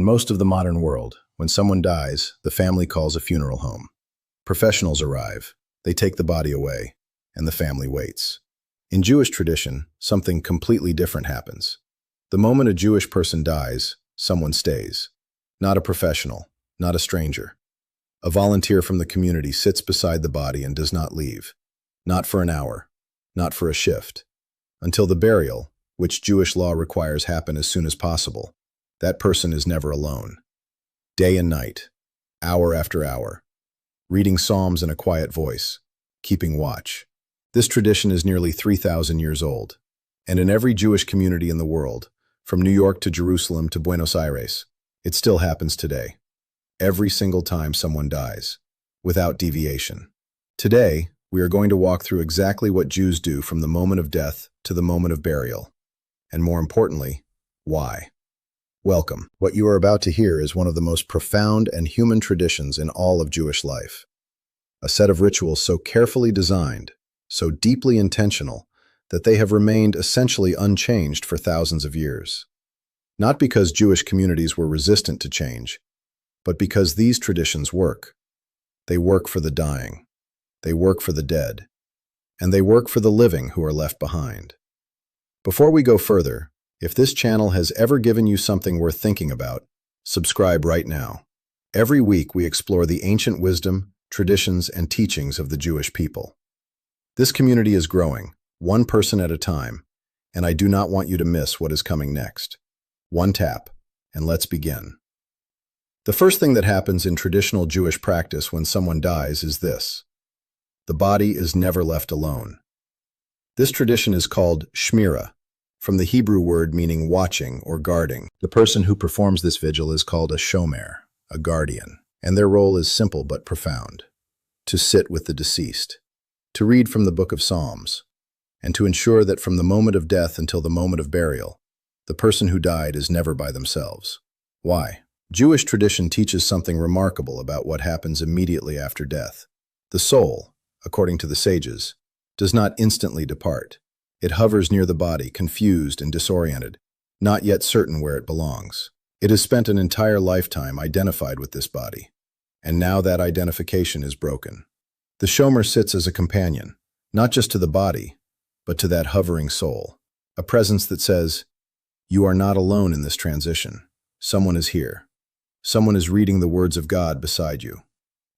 In most of the modern world, when someone dies, the family calls a funeral home. Professionals arrive, they take the body away, and the family waits. In Jewish tradition, something completely different happens. The moment a Jewish person dies, someone stays. Not a professional, not a stranger. A volunteer from the community sits beside the body and does not leave. Not for an hour, not for a shift. Until the burial, which Jewish law requires happen as soon as possible. That person is never alone. Day and night, hour after hour, reading psalms in a quiet voice, keeping watch. This tradition is nearly 3,000 years old, and in every Jewish community in the world, from New York to Jerusalem to Buenos Aires, it still happens today. Every single time someone dies, without deviation. Today, we are going to walk through exactly what Jews do from the moment of death to the moment of burial, and more importantly, why. Welcome. What you are about to hear is one of the most profound and human traditions in all of Jewish life. A set of rituals so carefully designed, so deeply intentional, that they have remained essentially unchanged for thousands of years. Not because Jewish communities were resistant to change, but because these traditions work. They work for the dying, they work for the dead, and they work for the living who are left behind. Before we go further, if this channel has ever given you something worth thinking about, subscribe right now. Every week we explore the ancient wisdom, traditions, and teachings of the Jewish people. This community is growing, one person at a time, and I do not want you to miss what is coming next. One tap, and let's begin. The first thing that happens in traditional Jewish practice when someone dies is this. The body is never left alone. This tradition is called shmira, from the Hebrew word meaning watching or guarding. The person who performs this vigil is called a shomer, a guardian, and their role is simple but profound. To sit with the deceased, to read from the book of Psalms, and to ensure that from the moment of death until the moment of burial, the person who died is never by themselves. Why? Jewish tradition teaches something remarkable about what happens immediately after death. The soul, according to the sages, does not instantly depart. It hovers near the body, confused and disoriented, not yet certain where it belongs. It has spent an entire lifetime identified with this body, and now that identification is broken. The shomer sits as a companion, not just to the body, but to that hovering soul, a presence that says, "You are not alone in this transition. Someone is here. Someone is reading the words of God beside you."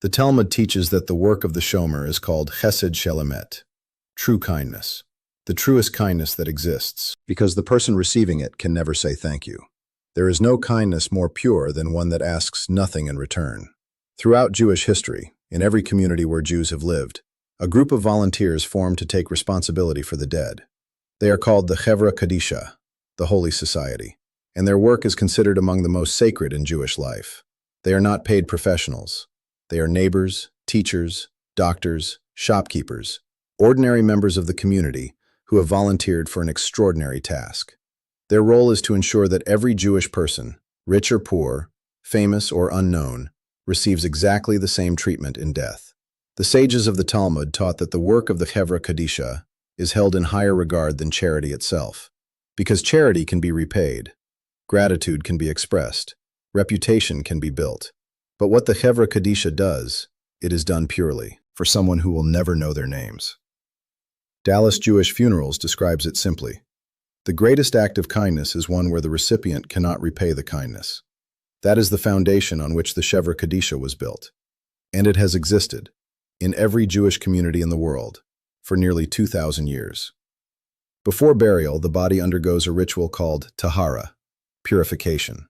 The Talmud teaches that the work of the shomer is called chesed shel emet, true kindness. The truest kindness that exists, because the person receiving it can never say thank you. There is no kindness more pure than one that asks nothing in return. Throughout Jewish history, in every community where Jews have lived, a group of volunteers formed to take responsibility for the dead. They are called the Chevra Kadisha, the Holy Society, and their work is considered among the most sacred in Jewish life. They are not paid professionals. They are neighbors, teachers, doctors, shopkeepers, ordinary members of the community who have volunteered for an extraordinary task. Their role is to ensure that every Jewish person, rich or poor, famous or unknown, receives exactly the same treatment in death. The sages of the Talmud taught that the work of the Chevra Kadisha is held in higher regard than charity itself, because charity can be repaid, gratitude can be expressed, reputation can be built. But what the Chevra Kadisha does, it is done purely, for someone who will never know their names. Dallas Jewish Funerals describes it simply. The greatest act of kindness is one where the recipient cannot repay the kindness. That is the foundation on which the Chevra Kadisha was built, and it has existed in every Jewish community in the world for nearly 2,000 years. Before burial, the body undergoes a ritual called tahara, purification.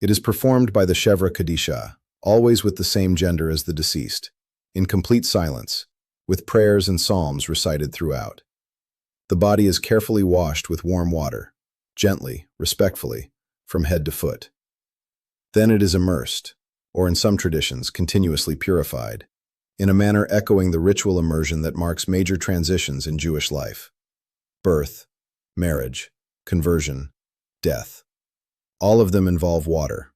It is performed by the Chevra Kadisha, always with the same gender as the deceased, in complete silence, with prayers and psalms recited throughout. The body is carefully washed with warm water, gently, respectfully, from head to foot. Then it is immersed, or in some traditions, continuously purified, in a manner echoing the ritual immersion that marks major transitions in Jewish life. Birth, marriage, conversion, death. All of them involve water.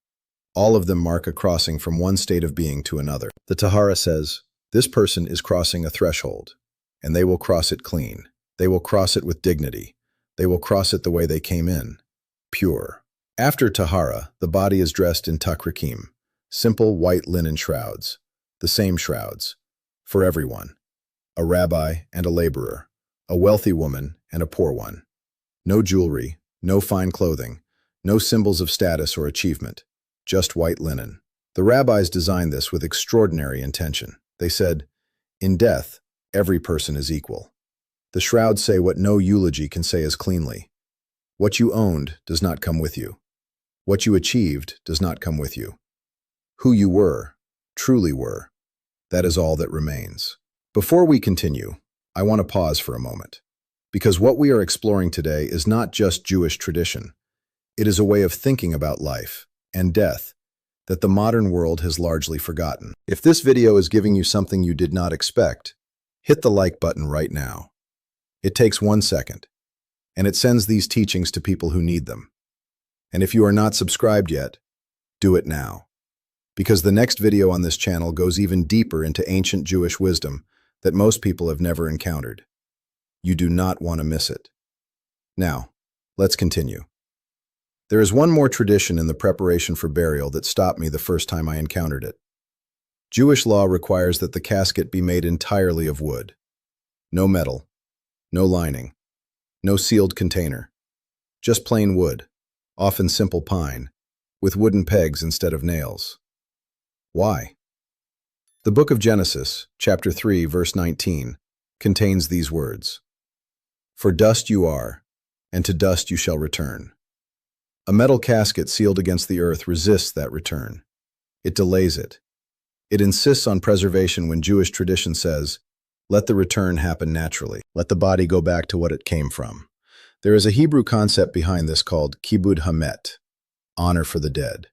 All of them mark a crossing from one state of being to another. The Tahara says, this person is crossing a threshold, and they will cross it clean. They will cross it with dignity. They will cross it the way they came in, pure. After Tahara, the body is dressed in takrikim, simple white linen shrouds, the same shrouds, for everyone, a rabbi and a laborer, a wealthy woman and a poor one. No jewelry, no fine clothing, no symbols of status or achievement, just white linen. The rabbis designed this with extraordinary intention. They said, "In death, every person is equal." The shrouds say what no eulogy can say as cleanly. What you owned does not come with you. What you achieved does not come with you. Who you were, truly were, that is all that remains. Before we continue, I want to pause for a moment, because what we are exploring today is not just Jewish tradition. It is a way of thinking about life and death that the modern world has largely forgotten. If this video is giving you something you did not expect, hit the like button right now. It takes 1 second, and it sends these teachings to people who need them. And if you are not subscribed yet, do it now, because the next video on this channel goes even deeper into ancient Jewish wisdom that most people have never encountered. You do not want to miss it. Now, let's continue. There is one more tradition in the preparation for burial that stopped me the first time I encountered it. Jewish law requires that the casket be made entirely of wood. No metal, no lining, no sealed container. Just plain wood, often simple pine, with wooden pegs instead of nails. Why? The book of Genesis, chapter 3, verse 19, contains these words: "For dust you are, and to dust you shall return." A metal casket sealed against the earth resists that return. It delays it. It insists on preservation when Jewish tradition says, "Let the return happen naturally. Let the body go back to what it came from." There is a Hebrew concept behind this called kibud hamet, honor for the dead.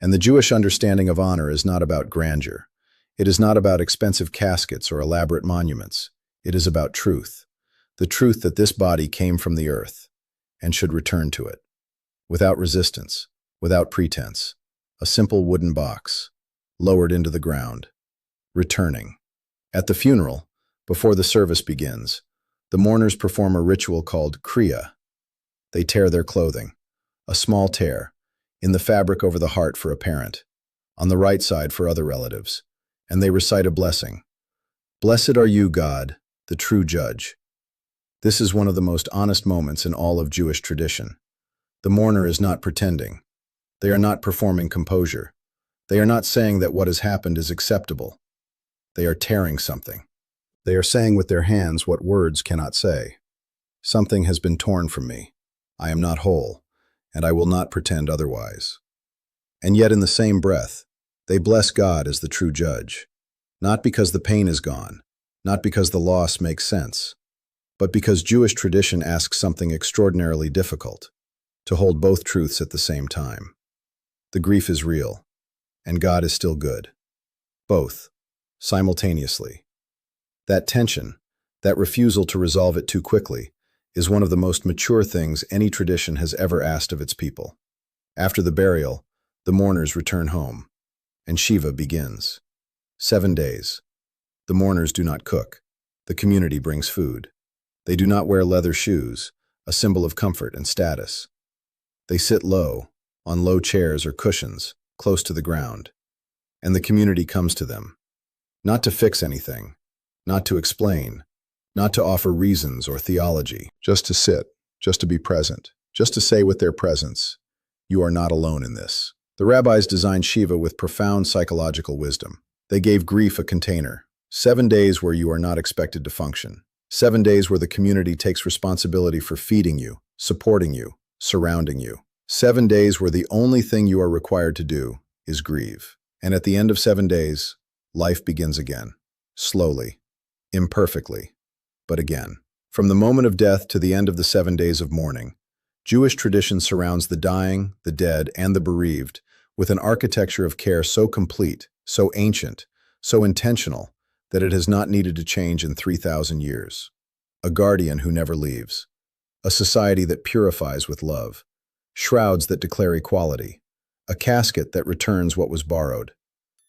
And the Jewish understanding of honor is not about grandeur. It is not about expensive caskets or elaborate monuments. It is about truth. The truth that this body came from the earth and should return to it. Without resistance, without pretense. A simple wooden box, lowered into the ground, returning. At the funeral, before the service begins, the mourners perform a ritual called kriya. They tear their clothing, a small tear, in the fabric over the heart for a parent, on the right side for other relatives, and they recite a blessing. "Blessed are you, God, the true judge." This is one of the most honest moments in all of Jewish tradition. The mourner is not pretending. They are not performing composure. They are not saying that what has happened is acceptable. They are tearing something. They are saying with their hands what words cannot say. Something has been torn from me. I am not whole, and I will not pretend otherwise. And yet in the same breath, they bless God as the true judge, not because the pain is gone, not because the loss makes sense, but because Jewish tradition asks something extraordinarily difficult, to hold both truths at the same time. The grief is real, and God is still good. Both, simultaneously. That tension, that refusal to resolve it too quickly, is one of the most mature things any tradition has ever asked of its people. After the burial, the mourners return home, and Shiva begins. 7 days. The mourners do not cook. The community brings food. They do not wear leather shoes, a symbol of comfort and status. They sit low, on low chairs or cushions, close to the ground, and the community comes to them, not to fix anything, not to explain, not to offer reasons or theology, just to sit, just to be present, just to say with their presence, "You are not alone in this." The rabbis designed Shiva with profound psychological wisdom. They gave grief a container, 7 days where you are not expected to function, 7 days where the community takes responsibility for feeding you, supporting you, surrounding you, 7 days where the only thing you are required to do is grieve. And at the end of 7 days, life begins again, slowly, imperfectly, but again. From the moment of death to the end of the 7 days of mourning, Jewish tradition surrounds the dying, the dead, and the bereaved with an architecture of care so complete, so ancient, so intentional, that it has not needed to change in 3,000 years. A guardian who never leaves. A society that purifies with love. Shrouds that declare equality. A casket that returns what was borrowed.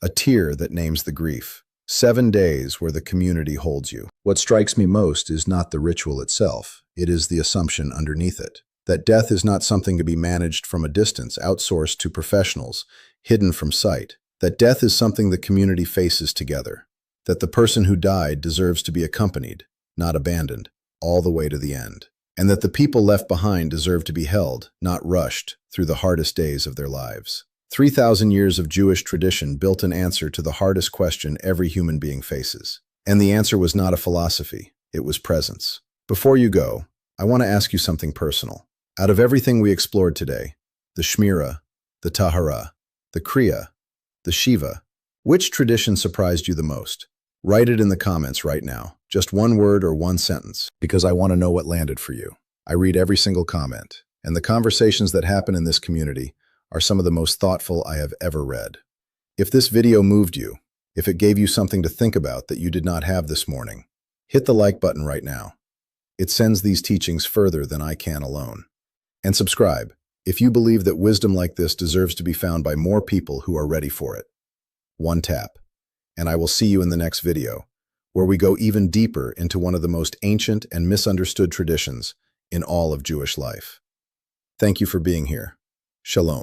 A tear that names the grief. 7 days where the community holds you. What strikes me most is not the ritual itself, it is the assumption underneath it. that death is not something to be managed from a distance, outsourced to professionals, hidden from sight, that death is something the community faces together, that the person who died deserves to be accompanied, not abandoned, all the way to the end, and that the people left behind deserve to be held, not rushed, through the hardest days of their lives. 3,000 years of Jewish tradition built an answer to the hardest question every human being faces. And the answer was not a philosophy, it was presence. Before you go, I want to ask you something personal. Out of everything we explored today, the Shmira, the Tahara, the Kriya, the Shiva, which tradition surprised you the most? Write it in the comments right now, just one word or one sentence, because I want to know what landed for you. I read every single comment, and the conversations that happen in this community are some of the most thoughtful I have ever read. If this video moved you, if it gave you something to think about that you did not have this morning, hit the like button right now. It sends these teachings further than I can alone. And subscribe if you believe that wisdom like this deserves to be found by more people who are ready for it. One tap, and I will see you in the next video, where we go even deeper into one of the most ancient and misunderstood traditions in all of Jewish life. Thank you for being here. Shalom.